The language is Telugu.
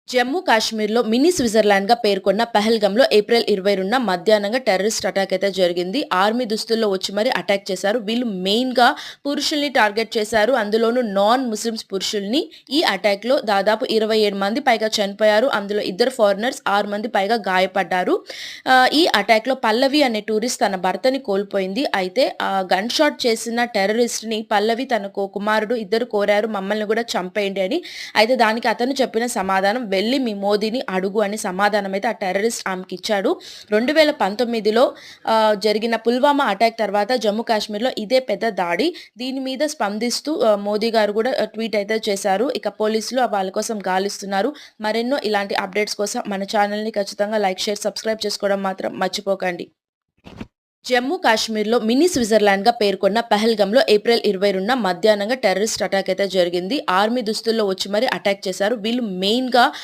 జమ్మూ కాశ్మీర్‌లో మినీ స్విట్జర్లాండ్‌గా పేర్కొన్న పహల్గామ్‌లో ఏప్రిల్ 22న మధ్యాహ్నంగా టెర్రరిస్ట్ అటాక్ అయితే జరిగింది. ఆర్మీ దుస్తుల్లో వచ్చి మరి అటాక్ చేశారు. వీళ్ళు మెయిన్‌గా పురుషుల్ని టార్గెట్ చేశారు. అందులోనూ నాన్ ముస్లిమ్స్ పురుషుల్ని. ఈ అటాక్‌లో దాదాపు 27 మంది పైగా చనిపోయారు. అందులో ఇద్దరు ఫారినర్స్, 6 మంది పైగా గాయపడ్డారు. ఈ అటాక్‌లో పల్లవి అనే టూరిస్ట్ తన భర్తని కోల్పోయింది. అయితే గన్ షాట్ చేసిన టెర్రరిస్ట్‌ని పల్లవి తన కుమారుడు ఇద్దరు కోరారు మమ్మల్ని కూడా చంపేయండి అని. అయితే దానికి అతను చెప్పిన సమాధానం వెళ్ళి మీ మోదీని అడుగు అని సమాధానం అయితే ఆ టెర్రరిస్ట్ ఆమెకిచ్చాడు. 2019లో జరిగిన పుల్వామా అటాక్ తర్వాత జమ్మూ కాశ్మీర్‌లో ఇదే పెద్ద దాడి. దీని మీద స్పందిస్తూ మోదీ గారు కూడా ట్వీట్ అయితే చేశారు. ఇక పోలీసులు వాళ్ళ కోసం గాలిస్తున్నారు. మరెన్నో ఇలాంటి అప్డేట్స్ కోసం మన ఛానల్‌ని ఖచ్చితంగా లైక్, షేర్, సబ్స్క్రైబ్ చేసుకోవడం మాత్రం మర్చిపోకండి. జమ్మూ కాశ్మీర్‌లో మినీ స్విట్జర్లాండ్‌గా పేర్కొన్న పహల్గామ్‌లో ఏప్రిల్ 22న మధ్యాహ్నంగా టెర్రరిస్ట్ అటాక్ అయితే జరిగింది. ఆర్మీ దుస్తుల్లో వచ్చి మరి అటాక్ చేశారు. వీళ్ళు మెయిన్‌గా